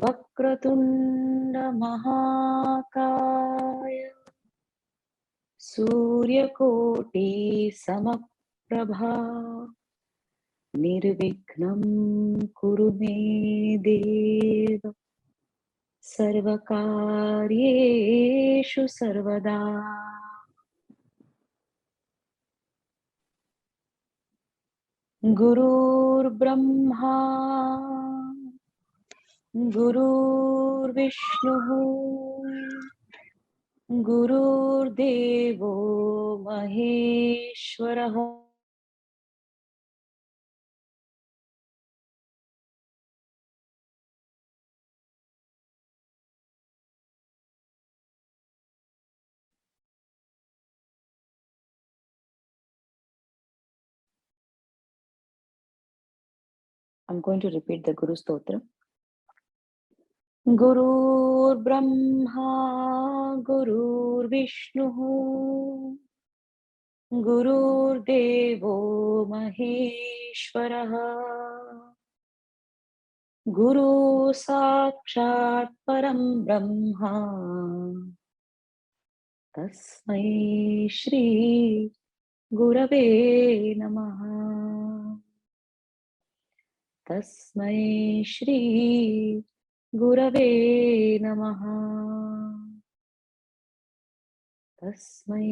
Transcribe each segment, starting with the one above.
वक्रतुंड महाकाय सूर्यकोटि समप्रभा निर्विघ्नं कुरु मे देव सर्वकार्येषु सर्वदा। गुरुर्ब्रह्मा गुरुर्विष्णुः गुरुर्देवो महेश्वरः। I'm going to repeat the Guru Stotra. गुरुर्ब्रह्मा गुरुर्विष्णुः गुरुर्देवो महेश्वरः गुरु साक्षात् परं ब्रह्मा तस्मै श्री गुरवे नमः। तस्मै श्री गुरवे नमः। तस्मै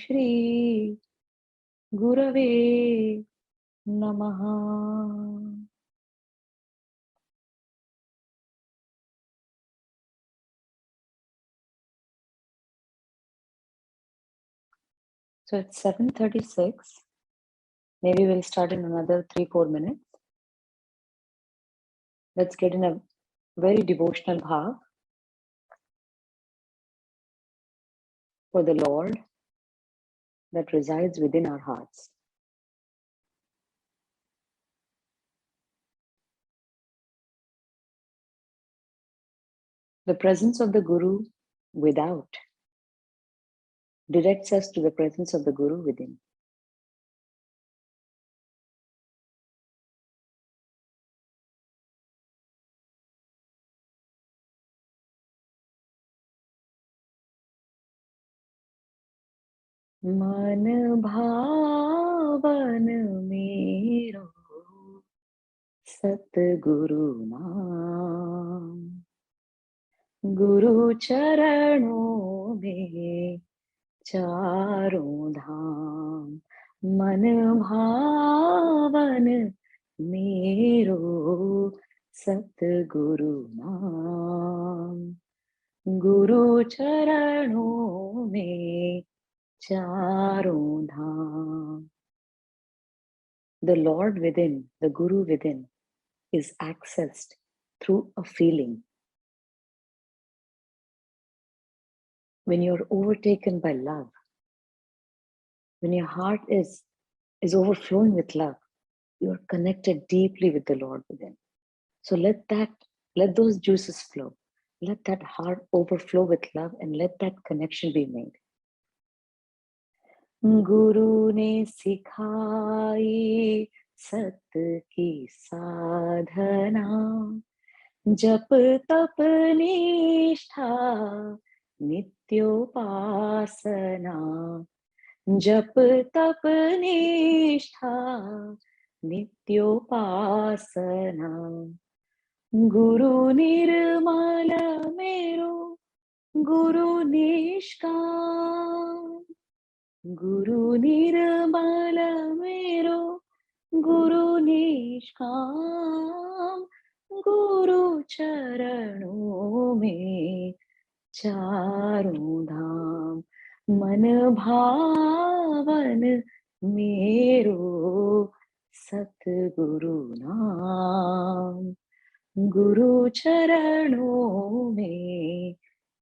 श्री गुरवे नमः। So it's 7:36. Maybe we'll start in another 3-4 minutes. Let's get in a very devotional bhav for the Lord that resides within our hearts. The presence of the Guru without directs us to the presence of the Guru within. मन भावन मेरो सतगुरु नाम गुरु चरणों में चारों धाम। मन भावन मेरो सतगुरु नाम गुरु चरणों में चारों धाम। The Lord within, the Guru within, is accessed through a feeling. When you're overtaken by love, when your heart is overflowing with love, you're connected deeply with the Lord within. So let those juices flow. Let that heart overflow with love and let that connection be made. गुरु ने सिखाई सत की साधना जप तप निष्ठा नित्योपासना जप तप निष्ठा नित्योपासना गुरु निर्मल मेरो गुरु निष्काम गुरु निर्मल मेरो गुरु निष्काम गुरु चरणों में चारों धाम। मन भावन मेरो सतगुरु नाम गुरु चरणों में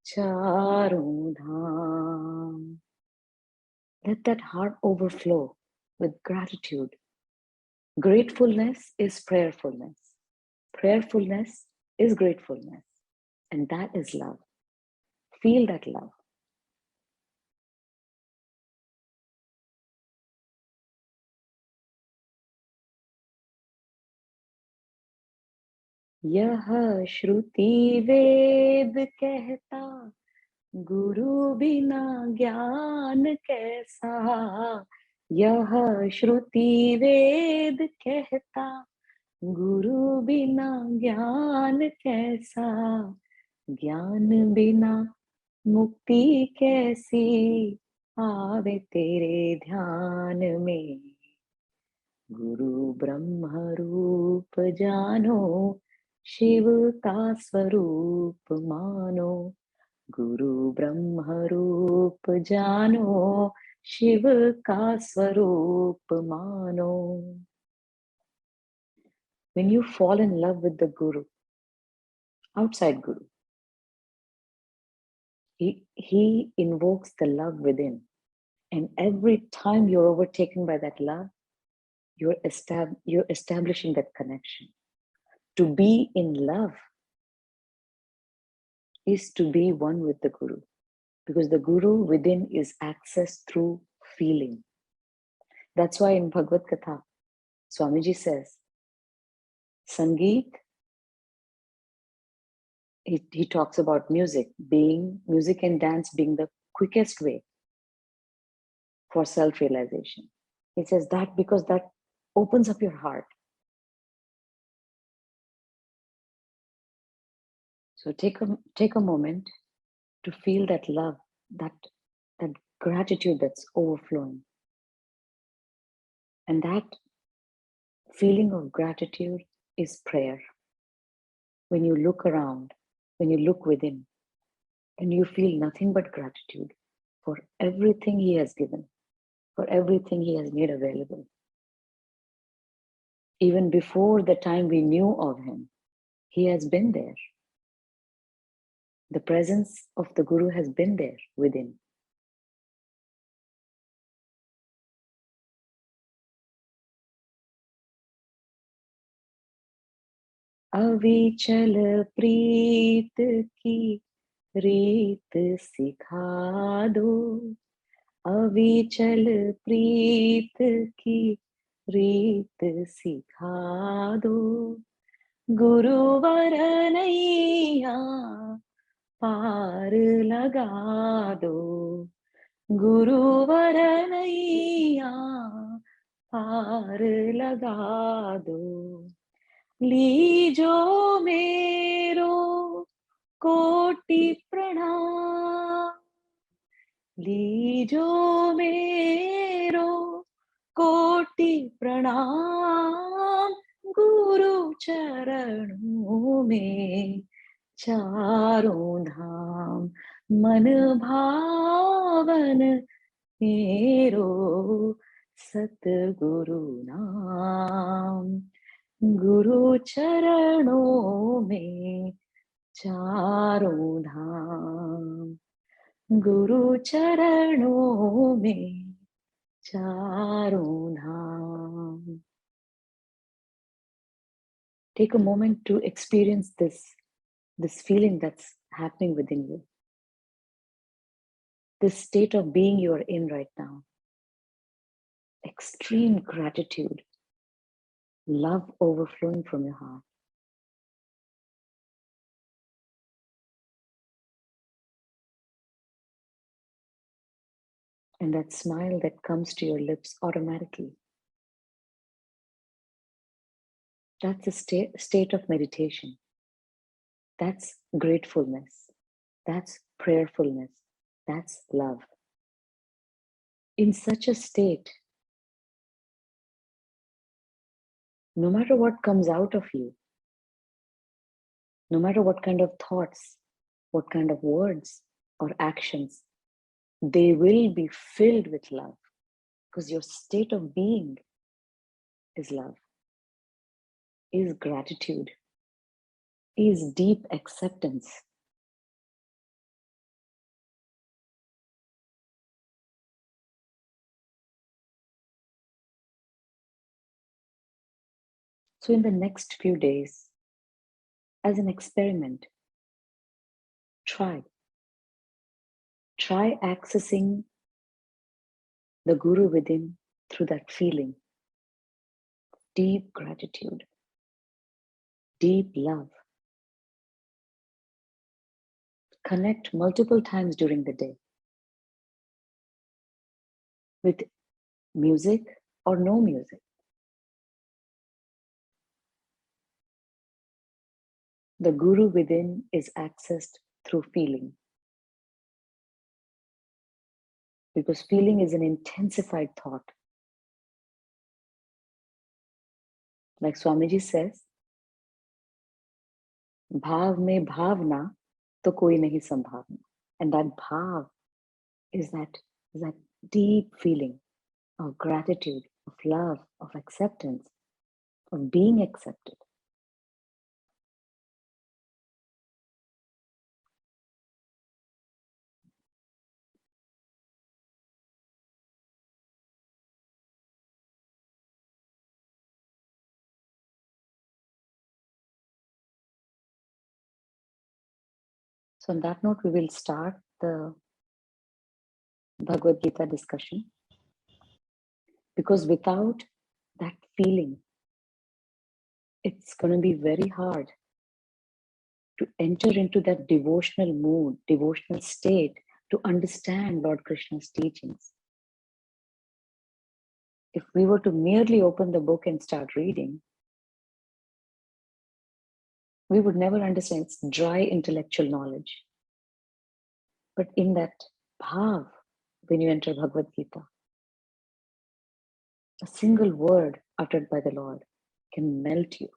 चारों धाम। Let that heart overflow with gratitude. Gratefulness is prayerfulness. Prayerfulness is gratefulness. And that is love. Feel that love. यह श्रुति वेद कहता, गुरु बिना ज्ञान कैसा। यह श्रुति वेद कहता, गुरु बिना ज्ञान कैसा। ज्ञान बिना मुक्ति कैसी आवे तेरे ध्यान में। गुरु ब्रह्म रूप जानो, शिव का स्वरूप मानो। गुरु ब्रह्म रूप जानो, शिव का स्वरूप मानो। When you fall in love with the Guru, outside Guru, he invokes the love within. And every time you're overtaken by that love, you're establishing that connection. To be in love is to be one with the Guru, because the Guru within is accessed through feeling. That's why in Bhagavad Gita, Swamiji says, Sangeet, he talks about music and dance being the quickest way for self-realization. He says that because that opens up your heart. So take a moment to feel that love, that gratitude that's overflowing. And that feeling of gratitude is prayer. When you look around, when you look within, and you feel nothing but gratitude for everything he has given, for everything he has made available. Even before the time we knew of him, he has been there. The presence of the Guru has been there within. अविचल प्रीत की रीत सिखा दो, अविचल प्रीत की रीत सिखा दो। गुरुवर नैया पार लगा दो, गुरुवर नैया पार लगा दो। लीजो मेरो कोटि प्रणाम, लीजो मेरो कोटि प्रणाम। गुरु चरणों में चारों धाम, मन भावन मेरो सतगुरु नाम। गुरु चरणों में चारों धाम, गुरु चरणों में चारों धाम। Take a moment to experience this feeling that's happening within you. This state of being you are in right now. Extreme gratitude, love overflowing from your heart. And that smile that comes to your lips automatically. That's a state of meditation. That's gratefulness. That's prayerfulness. That's love. In such a state, no matter what comes out of you, no matter what kind of thoughts, what kind of words or actions, they will be filled with love, because your state of being is love, is gratitude, is deep acceptance. So in the next few days, as an experiment, try accessing the Guru within through that feeling, deep gratitude. deep love. Connect multiple times during the day with music or no music. The Guru within is accessed through feeling, because feeling is an intensified thought. Like Swamiji says, bhav mein bhavna to koi nahi sambhavna. And that bhav is that deep feeling of gratitude, of love, of acceptance, of being accepted. So on that note, we will start the Bhagavad Gita discussion. Because without that feeling, it's going to be very hard to enter into that devotional mood, devotional state, to understand Lord Krishna's teachings. If we were to merely open the book and start reading, we would never understand. It's dry intellectual knowledge. But in that bhav, when you enter Bhagavad Gita, a single word uttered by the Lord can melt you.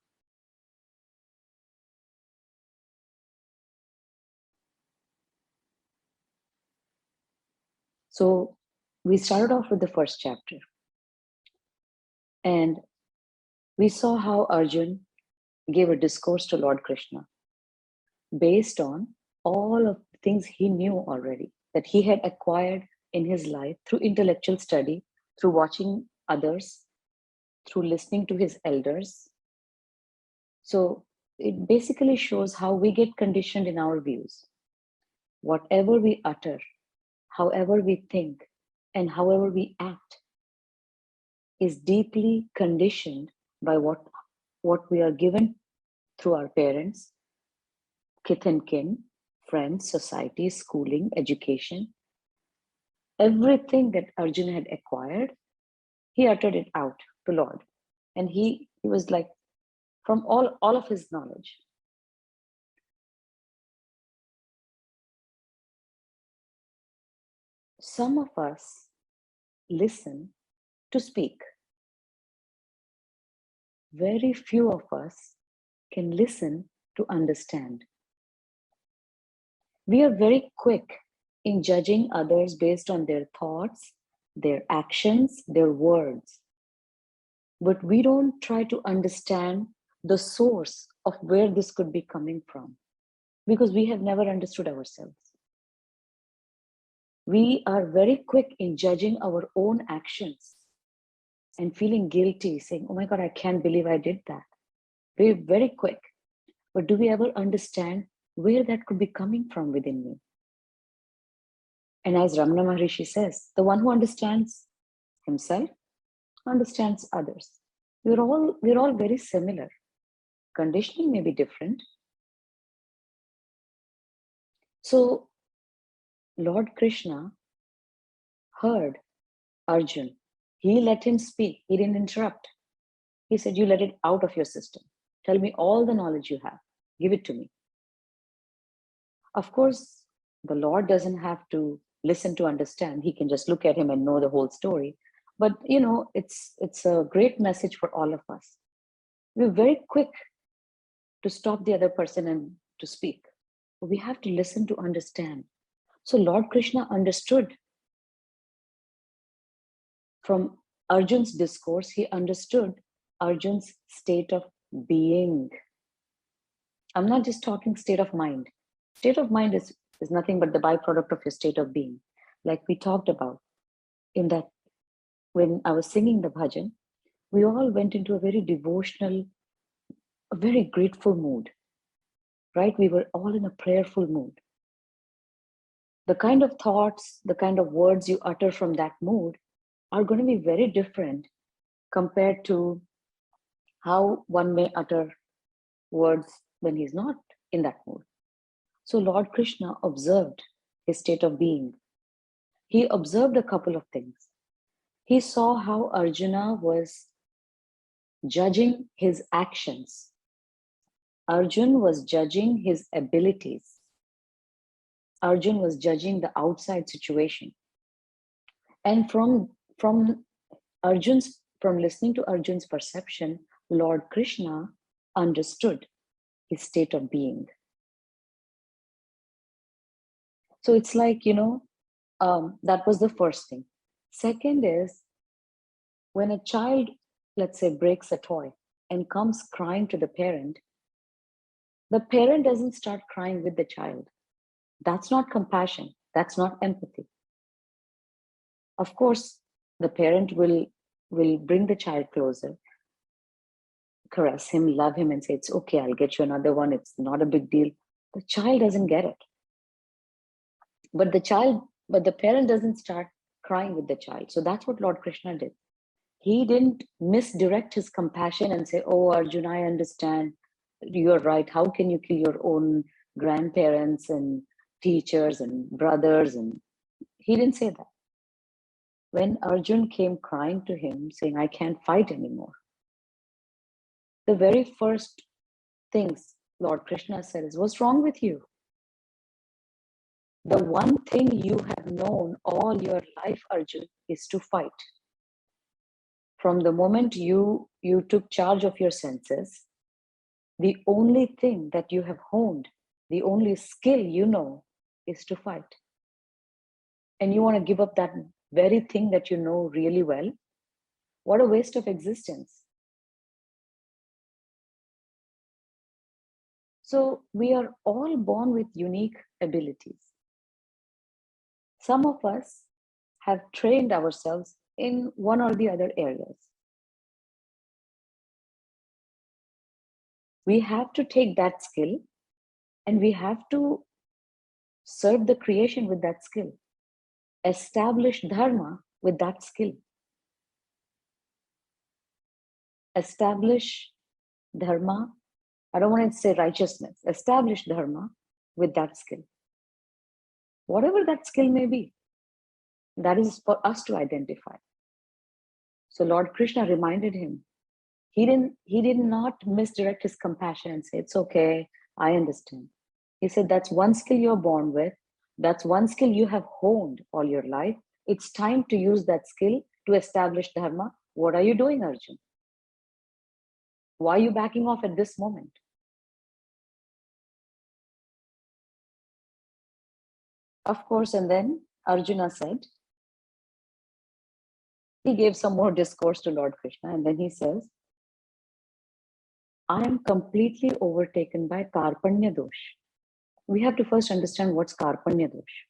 So we started off with the first chapter. And we saw how Arjun gave a discourse to Lord Krishna based on all of the things he knew already, that he had acquired in his life through intellectual study, through watching others, through listening to his elders. So it basically shows how we get conditioned in our views. Whatever we utter, however we think, and however we act is deeply conditioned by what we are given through our parents, kith and kin, friends, society, schooling, education. Everything that Arjuna had acquired, he uttered it out to Lord. And he was like, from all of his knowledge. Some of us listen to speak. Very few of us can listen to understand. We are very quick in judging others based on their thoughts, their actions, their words. But we don't try to understand the source of where this could be coming from, because we have never understood ourselves. We are very quick in judging our own actions and feeling guilty, saying, oh my God, I can't believe I did that. We're very quick. But do we ever understand where that could be coming from within me? And as Ramana Maharishi says, the one who understands himself understands others. We're all very similar. Conditioning may be different. So Lord Krishna heard Arjun. He let him speak. He didn't interrupt. He said, you let it out of your system. Tell me all the knowledge you have. Give it to me. Of course, the Lord doesn't have to listen to understand. He can just look at him and know the whole story. But, it's a great message for all of us. We're very quick to stop the other person and to speak. We have to listen to understand. So Lord Krishna understood from Arjun's discourse, he understood Arjun's state of being. I'm not just talking state of mind. State of mind is nothing but the byproduct of your state of being. Like we talked about in that, when I was singing the bhajan, we all went into a very devotional, a very grateful mood, right? We were all in a prayerful mood. The kind of thoughts, the kind of words you utter from that mood are going to be very different compared to how one may utter words when he's not in that mood. So Lord Krishna observed his state of being. He observed a couple of things. He saw how Arjuna was judging his actions. Arjun was judging his abilities. Arjun was judging the outside situation. And from listening to Arjun's perception, Lord Krishna understood his state of being. So it's like, that was the first thing. Second is, when a child, let's say, breaks a toy and comes crying to the parent doesn't start crying with the child. That's not compassion. That's not empathy. Of course, the parent will bring the child closer, caress him, love him, and say, it's okay, I'll get you another one. It's not a big deal. The child doesn't get it. But the parent doesn't start crying with the child. So that's what Lord Krishna did. He didn't misdirect his compassion and say, oh, Arjuna, I understand. You're right. How can you kill your own grandparents and teachers and brothers? And he didn't say that. When Arjun came crying to him, saying, I can't fight anymore, the very first things Lord Krishna said is, what's wrong with you? The one thing you have known all your life, Arjun, is to fight. From the moment you took charge of your senses, the only thing that you have honed, the only skill you know, is to fight. And you want to give up that very thing that you know really well? What a waste of existence. So we are all born with unique abilities. Some of us have trained ourselves in one or the other areas. We have to take that skill and we have to serve the creation with that skill. Establish dharma with that skill. Establish dharma, I don't want to say righteousness, establish dharma with that skill. Whatever that skill may be, that is for us to identify. So Lord Krishna reminded him, he did not misdirect his compassion and say, it's okay, I understand. He said, that's one skill you're born with. That's one skill you have honed all your life. It's time to use that skill to establish dharma. What are you doing, Arjun? Why are you backing off at this moment? Of course, and then Arjuna said, he gave some more discourse to Lord Krishna, and then he says, I am completely overtaken by Karpanya dosh. We have to first understand what's Karpanya dosh.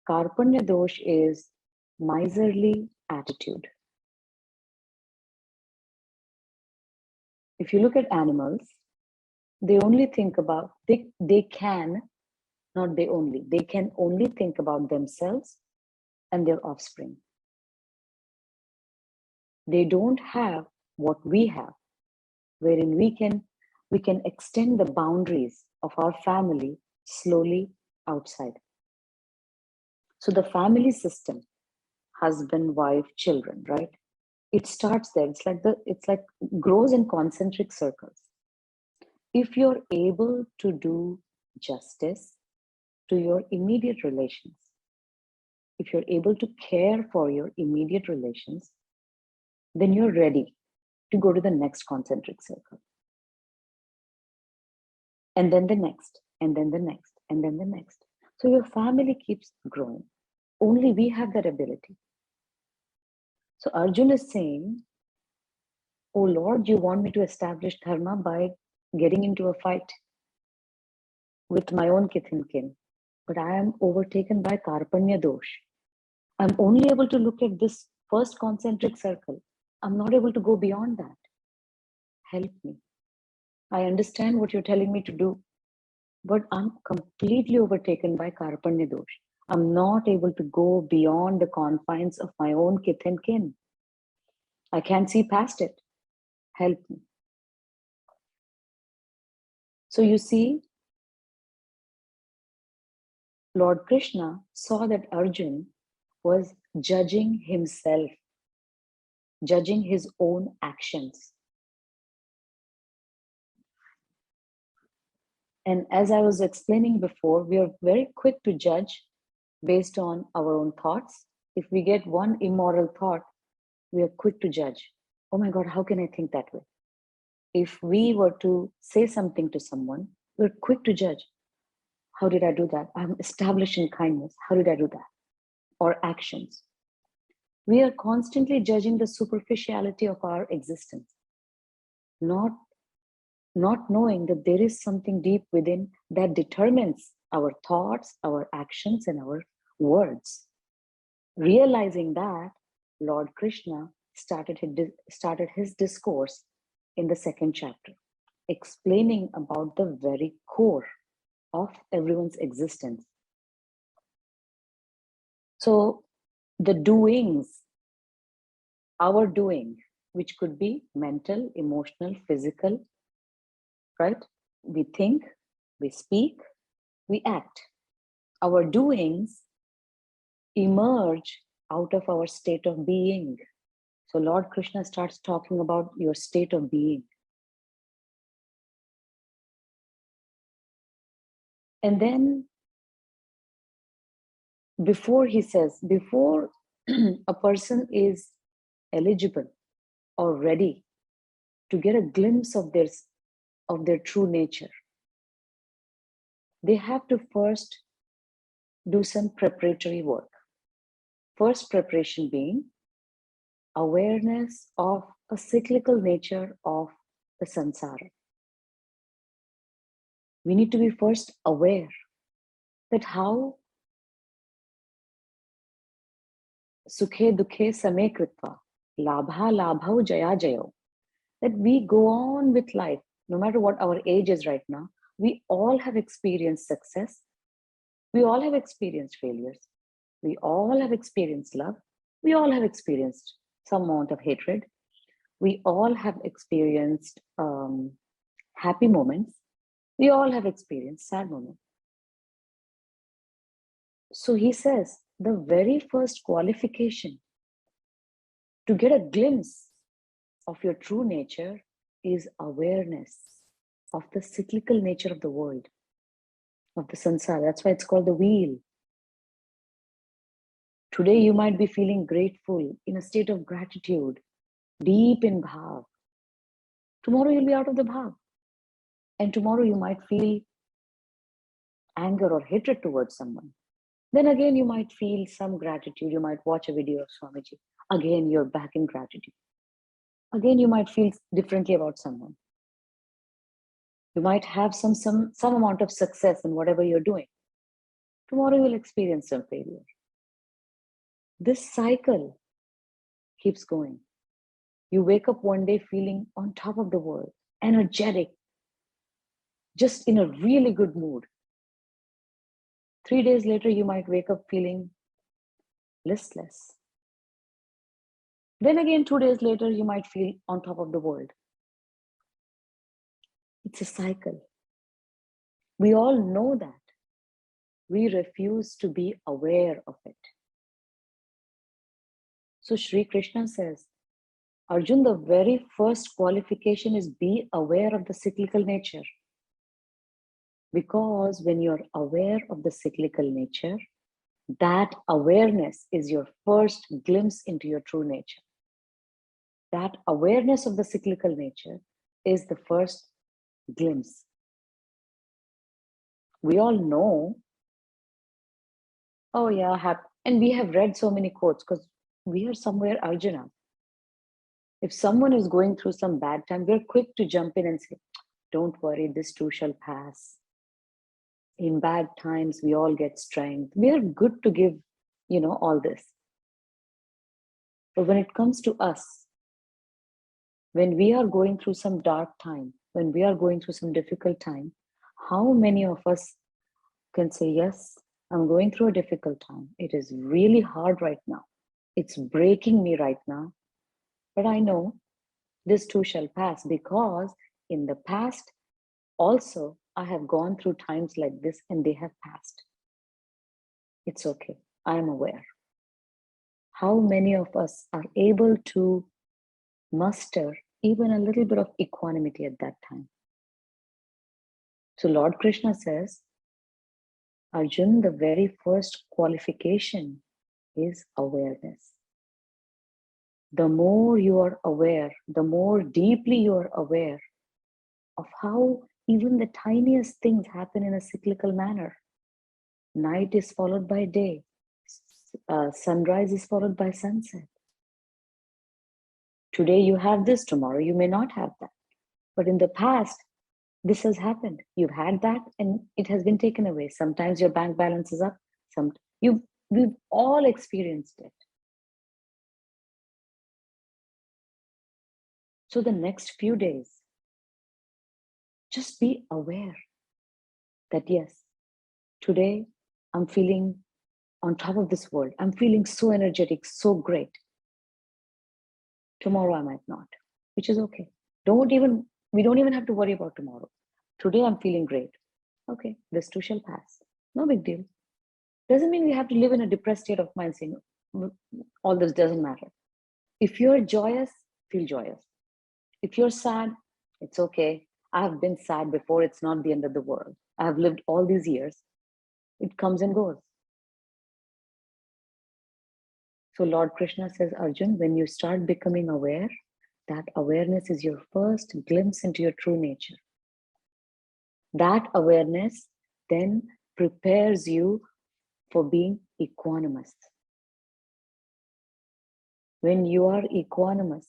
Karpanya dosh is miserly attitude. If you look at animals, they only think about, they can only think about themselves and their offspring. They don't have what we have, wherein we can extend the boundaries of our family slowly outside. So the family system, husband, wife, children, right? It starts there. It's like grows in concentric circles. If you're able to do justice to your immediate relations, if you're able to care for your immediate relations, then you're ready to go to the next concentric circle. And then the next, and then the next, and then the next. So your family keeps growing. Only we have that ability. So Arjuna is saying, oh Lord, you want me to establish dharma by getting into a fight with my own kith and kin. But I am overtaken by Karpanya dosh. I'm only able to look at this first concentric circle. I'm not able to go beyond that. Help me. I understand what you're telling me to do, but I'm completely overtaken by Karpanya dosh. I'm not able to go beyond the confines of my own kith and kin. I can't see past it. Help me. So you see, Lord Krishna saw that Arjun was judging himself, judging his own actions. And as I was explaining before, we are very quick to judge based on our own thoughts. If we get one immoral thought, we are quick to judge. Oh my God, how can I think that way? If we were to say something to someone, we're quick to judge. How did I do that? I'm establishing kindness. How did I do that? Or actions. We are constantly judging the superficiality of our existence, not knowing that there is something deep within that determines our thoughts, our actions, and our words. Realizing that, Lord Krishna started his discourse in the second chapter, explaining about the very core of everyone's existence. So the doings, our doing, which could be mental, emotional, physical, right? We think, we speak, we act. Our doings emerge out of our state of being. So Lord Krishna starts talking about your state of being. And then before a person is eligible or ready to get a glimpse of their true nature, they have to first do some preparatory work. First preparation being awareness of a cyclical nature of the samsara. We need to be first aware that how sukhe dukhe same kritva, labha labhau jaya jayo, that we go on with life, no matter what our age is right now. We all have experienced success. We all have experienced failures. We all have experienced love. We all have experienced some amount of hatred. We all have experienced happy moments. We all have experienced sad moments. So he says, the very first qualification to get a glimpse of your true nature is awareness of the cyclical nature of the world, of the samsara. That's why it's called the wheel. Today you might be feeling grateful, in a state of gratitude, deep in bhav. Tomorrow you'll be out of the bhav. And tomorrow you might feel anger or hatred towards someone. Then again, you might feel some gratitude. You might watch a video of Swamiji. Again, you're back in gratitude. Again, you might feel differently about someone. You might have some amount of success in whatever you're doing. Tomorrow you'll experience some failure. This cycle keeps going. You wake up one day feeling on top of the world, energetic, just in a really good mood. 3 days later, you might wake up feeling listless. Then again, 2 days later, you might feel on top of the world. It's a cycle. We all know that. We refuse to be aware of it. So Sri Krishna says, Arjun, the very first qualification is be aware of the cyclical nature. Because when you're aware of the cyclical nature, that awareness is your first glimpse into your true nature. That awareness of the cyclical nature is the first glimpse. We all know, oh yeah, and we have read so many quotes because we are somewhere Arjuna. If someone is going through some bad time, we're quick to jump in and say, don't worry, this too shall pass. In bad times, we all get strength. We are good to give, all this. But when it comes to us, when we are going through some dark time, when we are going through some difficult time, how many of us can say, yes, I'm going through a difficult time. It is really hard right now. It's breaking me right now. But I know this too shall pass, because in the past, Also, I have gone through times like this and they have passed. It's okay. I am aware. How many of us are able to muster even a little bit of equanimity at that time? So Lord Krishna says, Arjun, the very first qualification is awareness. The more you are aware, the more deeply you are aware of how even the tiniest things happen in a cyclical manner. Night is followed by day. Sunrise is followed by sunset. Today you have this, tomorrow you may not have that. But in the past, this has happened. You've had that and it has been taken away. Sometimes your bank balance is up. We've all experienced it. So the next few days, just be aware that yes, today I'm feeling on top of this world. I'm feeling so energetic, so great. Tomorrow I might not, which is okay. We don't even have to worry about tomorrow. Today I'm feeling great. Okay, this too shall pass. No big deal. Doesn't mean we have to live in a depressed state of mind saying, all this doesn't matter. If you're joyous, feel joyous. If you're sad, it's okay. I have been sad before. It's not the end of the world. I have lived all these years. It comes and goes. So Lord Krishna says, Arjun, when you start becoming aware, that awareness is your first glimpse into your true nature. That awareness then prepares you for being equanimous. When you are equanimous,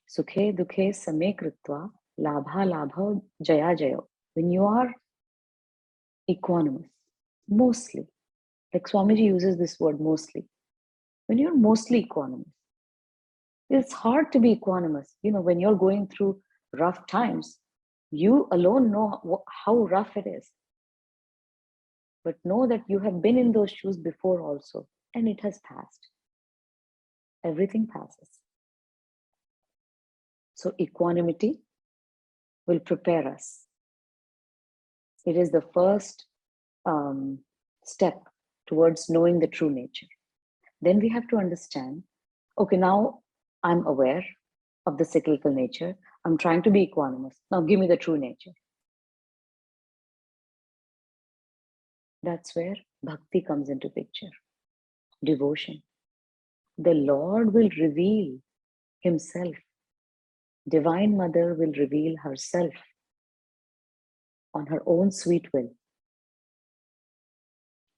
sukhe dukhe same kritva labha labha jaya jayo. When you are equanimous, mostly, like Swamiji uses this word mostly. When you're mostly equanimous, it's hard to be equanimous. When you're going through rough times, you alone know how rough it is. But know that you have been in those shoes before also, and it has passed. Everything passes. So equanimity will prepare us. It is the first step towards knowing the true nature. Then we have to understand, okay, now I'm aware of the cyclical nature. I'm trying to be equanimous. Now give me the true nature. That's where bhakti comes into picture. Devotion. The Lord will reveal himself. Divine Mother will reveal herself on her own sweet will.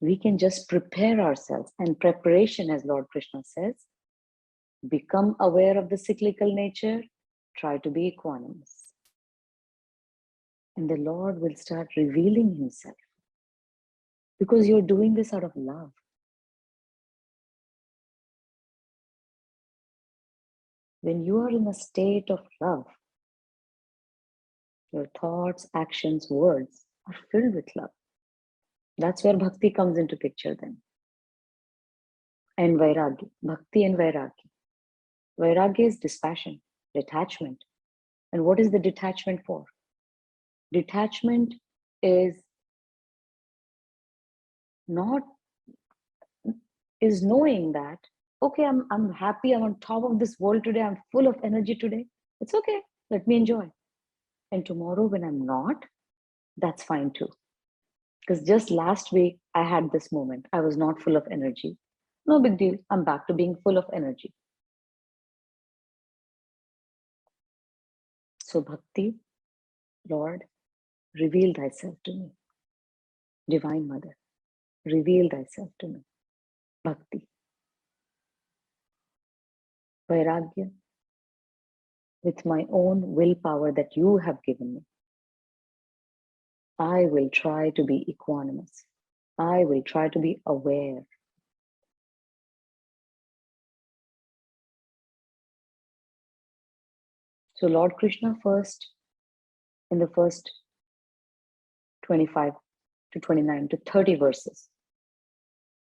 We can just prepare ourselves, and preparation, as Lord Krishna says, become aware of the cyclical nature, try to be equanimous. And the Lord will start revealing himself, because you're doing this out of love. When you are in a state of love, your thoughts, actions, words are filled with love. That's where bhakti comes into picture then. And vairagya, bhakti and vairagya. Vairagya is dispassion, detachment. And what is the detachment for? Detachment is knowing that, okay, I'm happy, I'm on top of this world today, I'm full of energy today. It's okay, let me enjoy. And tomorrow when I'm not, that's fine too. Because just last week, I had this moment. I was not full of energy. No big deal. I'm back to being full of energy. So bhakti, Lord, reveal thyself to me. Divine Mother, reveal thyself to me. Bhakti. Vairagya, with my own willpower that you have given me, I will try to be equanimous. I will try to be aware. So Lord Krishna first, in the first 25 to 29 to 30 verses,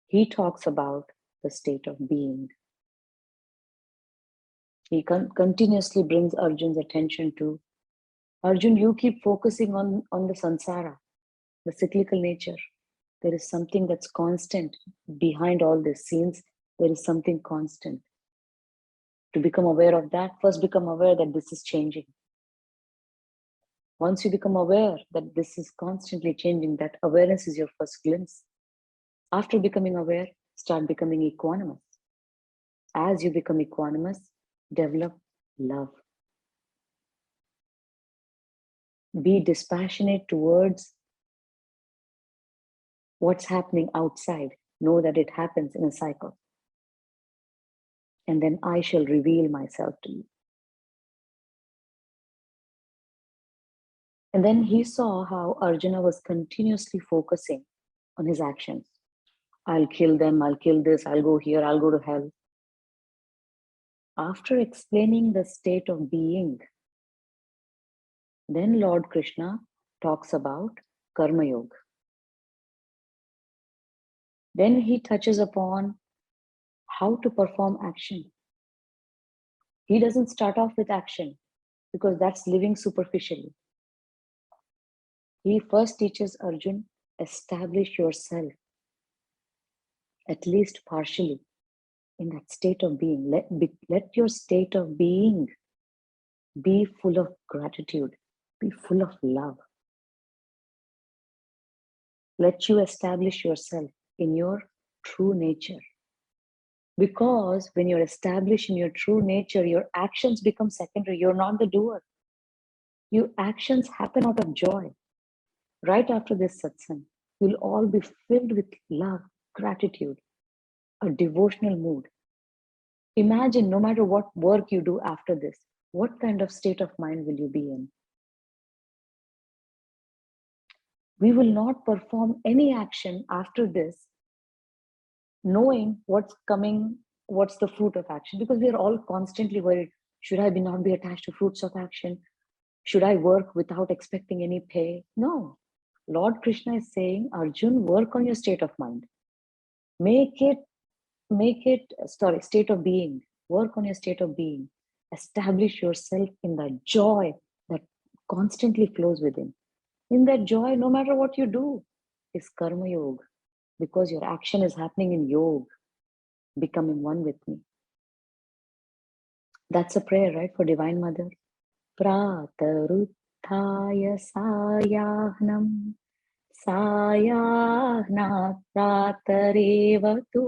he talks about the state of being. He continuously brings Arjun's attention to Arjun, you keep focusing on the samsara, the cyclical nature. There is something that's constant behind all these scenes. There is something constant. To become aware of that, first become aware that this is changing. Once you become aware that this is constantly changing, that awareness is your first glimpse. After becoming aware, start becoming equanimous. As you become equanimous, develop love. Be dispassionate towards what's happening outside. Know that it happens in a cycle. And then I shall reveal myself to you. And then he saw how Arjuna was continuously focusing on his actions. I'll kill them, I'll kill this, I'll go here, I'll go to hell. After explaining the state of being, then Lord Krishna talks about Karma Yoga. Then he touches upon how to perform action. He doesn't start off with action because that's living superficially. He first teaches Arjun, establish yourself, at least partially, in that state of being. Let your state of being be full of gratitude, be full of love. Let you establish yourself in your true nature. Because when you're established in your true nature, your actions become secondary. You're not the doer. Your actions happen out of joy. Right after this satsang, you'll all be filled with love, gratitude, a devotional mood. Imagine no matter what work you do after this, what kind of state of mind will you be in? We will not perform any action after this knowing what's coming, what's the fruit of action, because we are all constantly worried. Should I not be attached to fruits of action? Should I work without expecting any pay? No. Lord Krishna is saying, Arjun, work on your state of mind. State of being. Work on your state of being. Establish yourself in that joy that constantly flows within. In that joy, no matter what you do, is Karma Yoga. Because your action is happening in yoga, becoming one with me. That's a prayer, right, for Divine Mother. Prataruthaya sayahnam sayahnat pratarevatu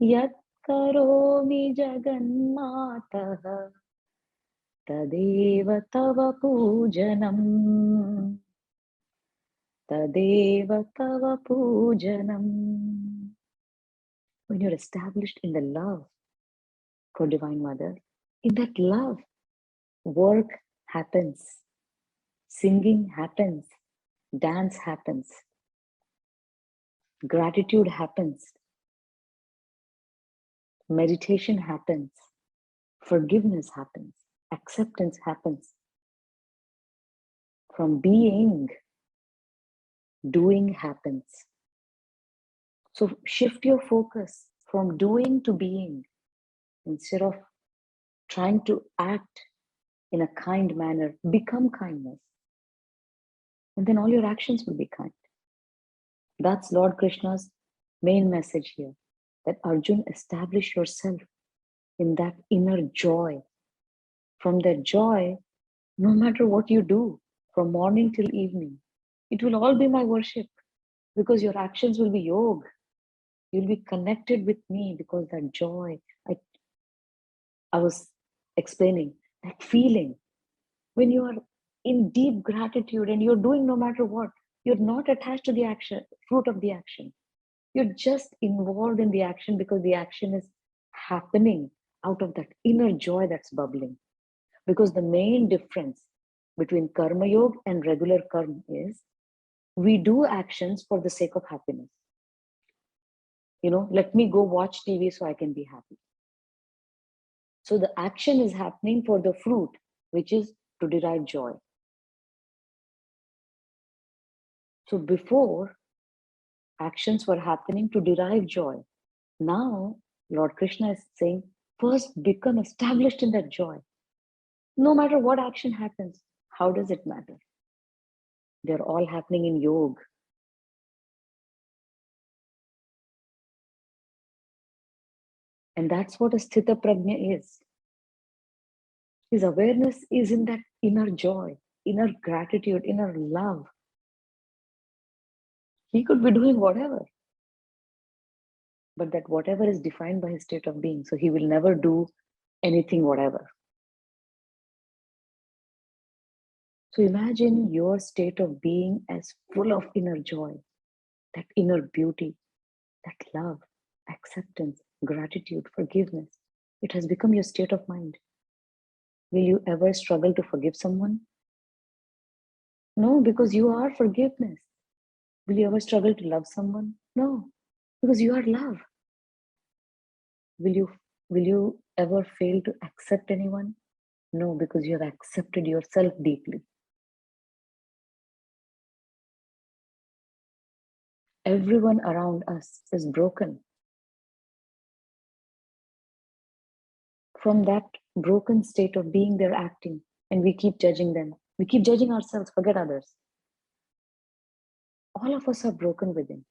yat karomi jaganmatah tadeva tava pujanam. Tadeva tava pujanam. When you're established in the love for Divine Mother, in that love, work happens, singing happens, dance happens, gratitude happens, meditation happens, forgiveness happens, acceptance happens. From being, doing happens. So shift your focus from doing to being. Instead of trying to act in a kind manner, become kindness. And then all your actions will be kind. That's Lord Krishna's main message here. That Arjun, establish yourself in that inner joy. From that joy, no matter what you do, from morning till evening, it will all be my worship. Because your actions will be yoga. You'll be connected with me because that joy, I was explaining, that feeling. When you are in deep gratitude and you're doing no matter what, you're not attached to the action, fruit of the action. You're just involved in the action because the action is happening out of that inner joy that's bubbling. Because the main difference between Karma Yoga and regular karma is we do actions for the sake of happiness. Let me go watch TV so I can be happy. So the action is happening for the fruit, which is to derive joy. So before, actions were happening to derive joy. Now, Lord Krishna is saying, first become established in that joy. No matter what action happens, How does it matter? They're all happening in yoga. And that's what a sthita prajna is. His awareness is in that inner joy, inner gratitude, inner love. He could be doing whatever, but that whatever is defined by his state of being. So he will never do anything, whatever. So imagine your state of being as full of inner joy, that inner beauty, that love, acceptance, gratitude, forgiveness. It has become your state of mind. Will you ever struggle to forgive someone? No, because you are forgiveness. Will you ever struggle to love someone? No, because you are love. Will you ever fail to accept anyone? No, because you have accepted yourself deeply. Everyone around us is broken. From that broken state of being, they're acting, and we keep judging them. We keep judging ourselves, forget others. All of us are broken within.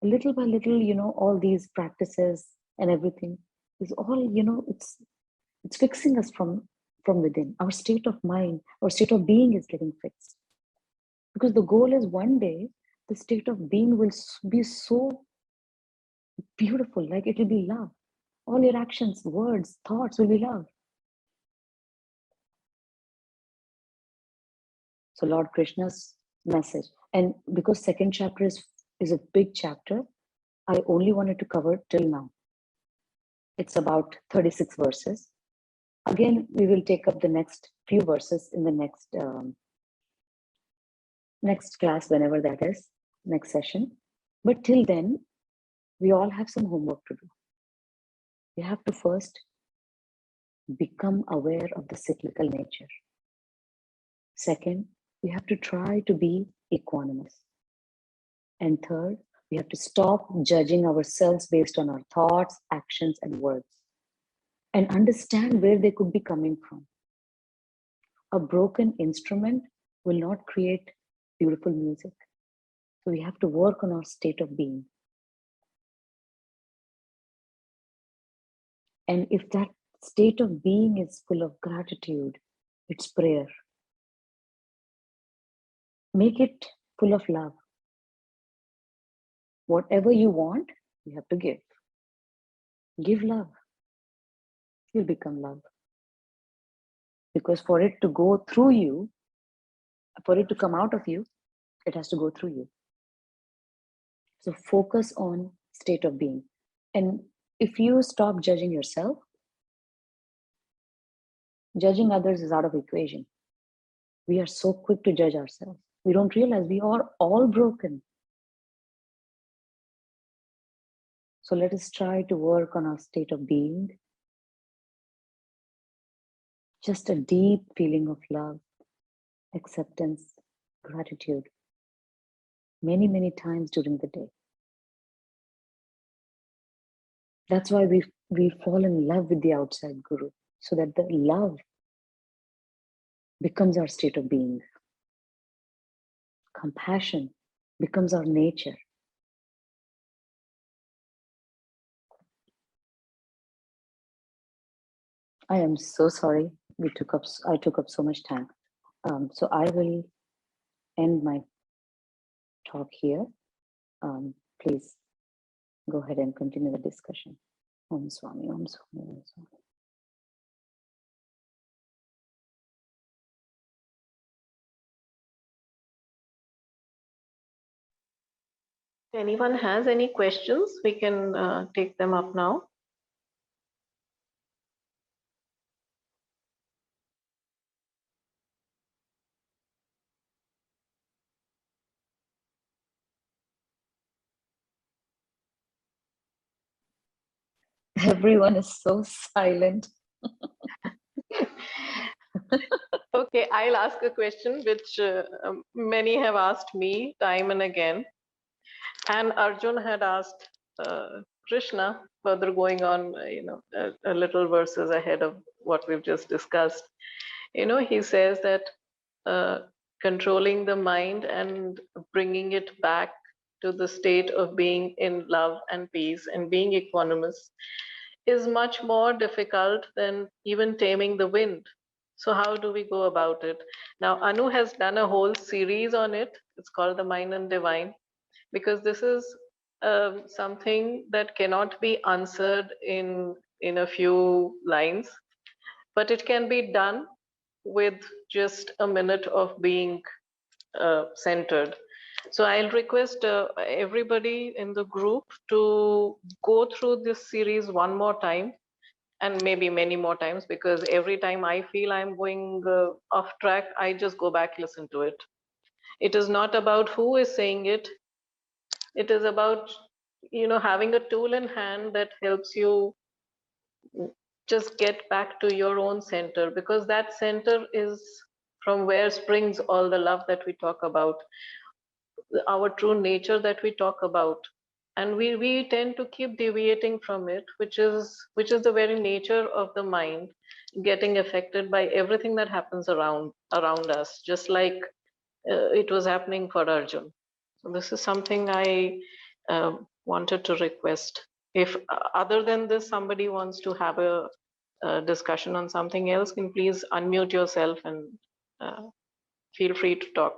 Little by little, all these practices and everything is all, it's fixing us from within. Our state of mind, our state of being is getting fixed. Because the goal is one day, the state of being will be so beautiful, like it will be love. All your actions, words, thoughts will be love. So Lord Krishna's message. And because second chapter is a big chapter, I only wanted to cover till now. It's about 36 verses. Again, we will take up the next few verses in the next class, whenever that is, next session. But till then, we all have some homework to do. We have to first become aware of the cyclical nature. Second, we have to try to be equanimous. And third, we have to stop judging ourselves based on our thoughts, actions, and words, and understand where they could be coming from. A broken instrument will not create beautiful music. So we have to work on our state of being. And if that state of being is full of gratitude, it's prayer. Make it full of love. Whatever you want, you have to give. Give love. You'll become love. Because for it to go through you, for it to come out of you, it has to go through you. So focus on state of being. And if you stop judging yourself, judging others is out of equation. We are so quick to judge ourselves. We don't realize we are all broken. So let us try to work on our state of being. Just a deep feeling of love, acceptance, gratitude, many, many times during the day. That's why we fall in love with the outside guru, so that the love becomes our state of being. Compassion becomes our nature. I am so sorry I took up so much time. So I will end my talk here. Please go ahead and continue the discussion. Om Swami, Om Swami, Om Swami. If anyone has any questions, we can take them up now. Everyone is so silent. Okay, I'll ask a question which many have asked me time and again. And Arjun had asked Krishna, further going on, a little verses ahead of what we've just discussed. He says that controlling the mind and bringing it back to the state of being in love and peace and being equanimous is much more difficult than even taming the wind. So, how do we go about it? Now, Anu has done a whole series on it. It's called The Mind and Divine, because this is something that cannot be answered in a few lines, but it can be done with just a minute of being centered. So I'll request everybody in the group to go through this series one more time, and maybe many more times, because every time I feel I'm going off track, I just go back, listen to it. It is not about who is saying it. It is about, having a tool in hand that helps you just get back to your own center, because that center is from where springs all the love that we talk about, our true nature that we talk about. And we tend to keep deviating from it, which is the very nature of the mind getting affected by everything that happens around us, just like it was happening for Arjun. So this is something I wanted to request. If other than this somebody wants to have a discussion on something else, can please unmute yourself and uh, feel free to talk.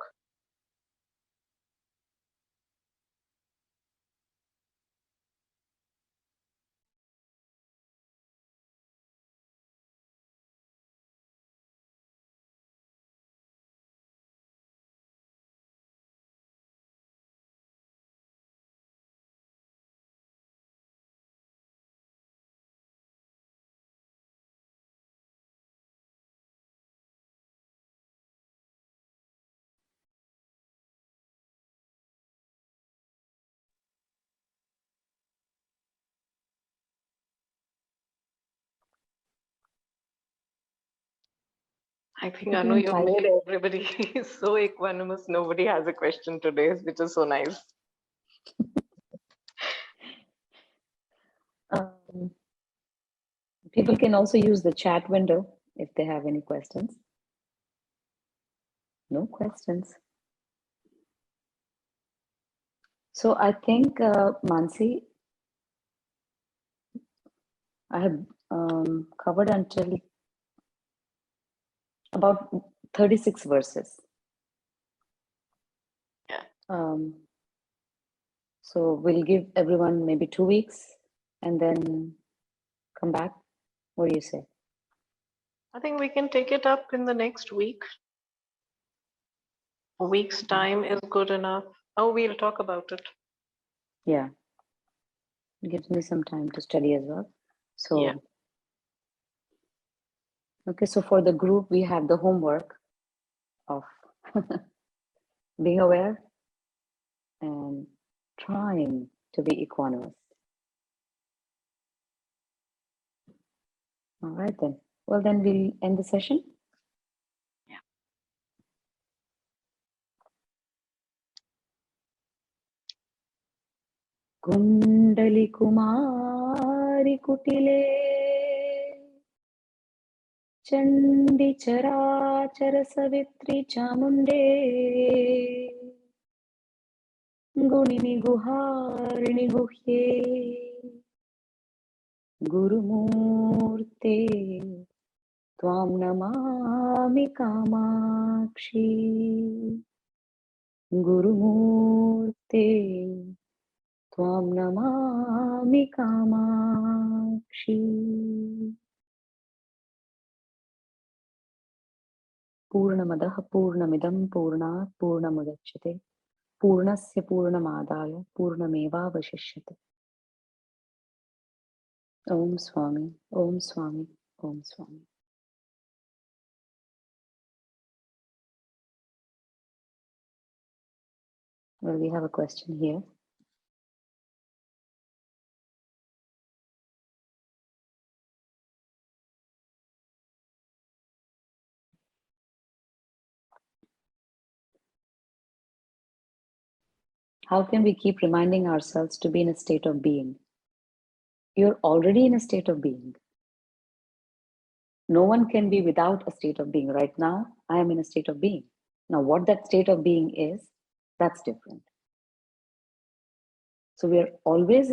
I think, People Anu, in you've Thai, made everybody so equanimous. Nobody has a question today, which is so nice. um, people can also use the chat window if they have any questions. No questions. So I think, Mansi, I have covered until about 36 verses. Yeah. So we'll give everyone maybe 2 weeks and then come back. What do you say? I think we can take it up in the next week. A week's time is good enough. Oh, we'll talk about it. Yeah. It gives me some time to study as well. So, Yeah. okay, so for the group, we have the homework of being aware and trying to be equanimous. All right, then. Well, then we'll end the session. Yeah. Kundali Kumari Kutile Chandi Charachara Savitri Chamunde Gunini Guharini Guhye Gurumurte Tvam Namami Kamakshi Gurumurte Tvam Namami Kamakshi Purnamadaha Purnamidam Purnat Purnamudachyate Purnasya Purnamadaya Purnameva Vashishyate. Om Swami, Om Swami, Om Swami. Well, we have a question here. How can we keep reminding ourselves to be in a state of being? You're already in a state of being. No one can be without a state of being. Right now, I am in a state of being. Now, what that state of being is, that's different. So we are always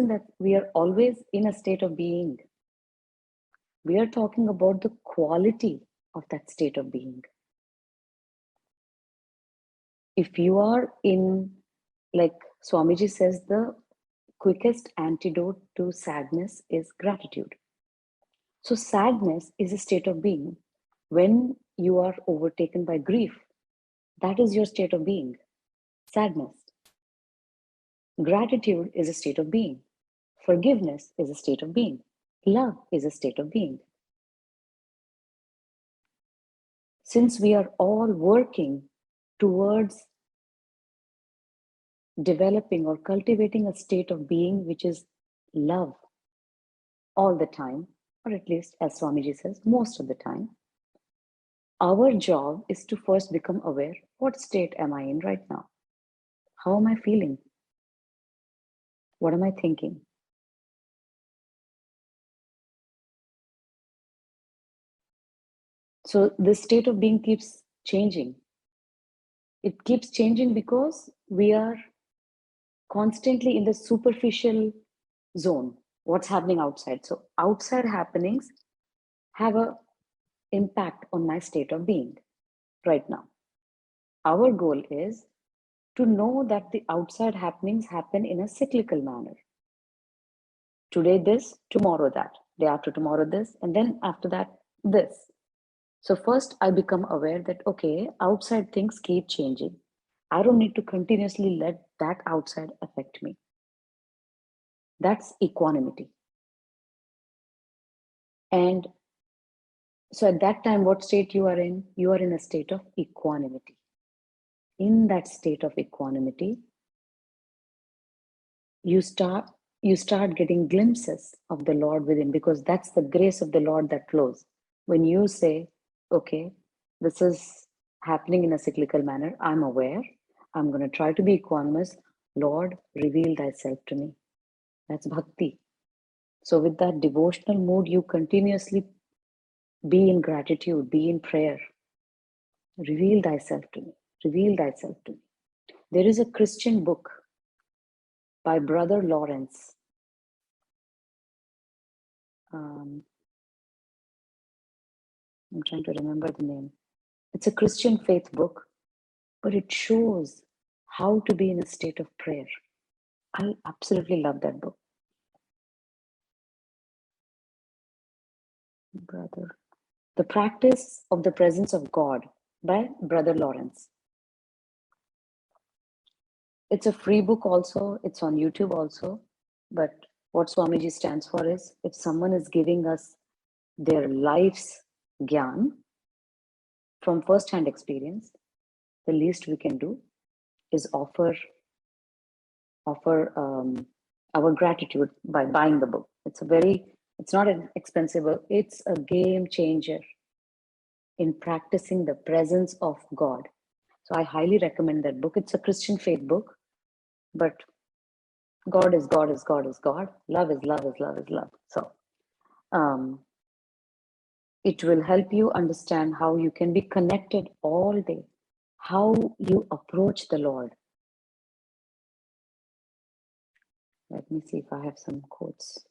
in a state of being. We are talking about the quality of that state of being. If you are in, like Swamiji says, the quickest antidote to sadness is gratitude. So sadness is a state of being. When you are overtaken by grief, that is your state of being, sadness. Gratitude is a state of being. Forgiveness is a state of being. Love is a state of being. Since we are all working towards developing or cultivating a state of being which is love all the time, or at least, as Swamiji says, most of the time, our job is to first become aware, what state am I in right now? How am I feeling? What am I thinking? So this state of being keeps changing. It keeps changing because we are constantly in the superficial zone, what's happening outside. So outside happenings have an impact on my state of being right now. Our goal is to know that the outside happenings happen in a cyclical manner. Today this, tomorrow that, day after tomorrow this, and then after that this. So first I become aware that, okay, outside things keep changing. I don't need to continuously let that outside affect me. That's equanimity. And so at that time, what state you are in? You are in a state of equanimity. In that state of equanimity, you start getting glimpses of the Lord within, because that's the grace of the Lord that flows. When you say, okay, this is happening in a cyclical manner, I'm aware, I'm going to try to be equanimous. Lord, reveal thyself to me. That's bhakti. So with that devotional mood, you continuously be in gratitude, be in prayer. Reveal thyself to me. Reveal thyself to me. There is a Christian book by Brother Lawrence. I'm trying to remember the name. It's a Christian faith book, but it shows how to be in a state of prayer. I absolutely love that book. The Practice of the Presence of God by Brother Lawrence. It's a free book also. It's on YouTube also. But what Swamiji stands for is, if someone is giving us their life's gyan from first-hand experience, the least we can do is offer our gratitude by buying the book. It's not an expensive book. It's a game changer in practicing the presence of God. So I highly recommend that book. It's a Christian faith book, but God is God is God is God. Love is love is love is love. So it will help you understand how you can be connected all day, how you approach the Lord. Let me see if I have some quotes.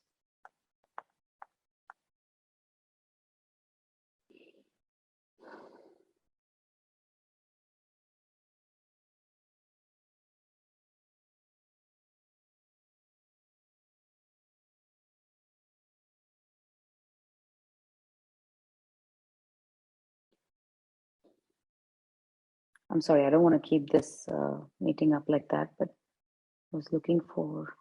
I'm sorry, I don't want to keep this meeting up like that, but I was looking for,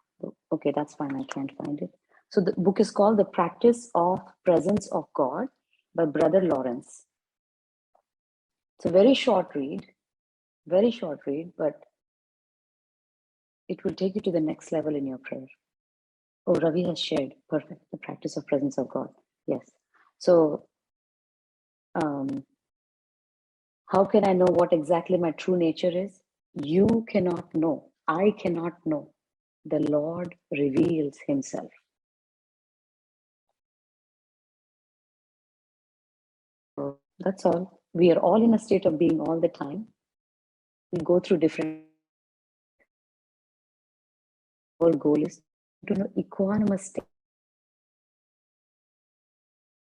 okay, that's fine, I can't find it. So the book is called The Practice of Presence of God by Brother Lawrence. It's a very short read, but it will take you to the next level in your prayer. Oh, Ravi has shared, perfect, The Practice of Presence of God. Yes. So how can I know what exactly my true nature is? You cannot know. I cannot know. The Lord reveals himself. That's all. We are all in a state of being all the time. We go through different. Our goal is to know equanimous state.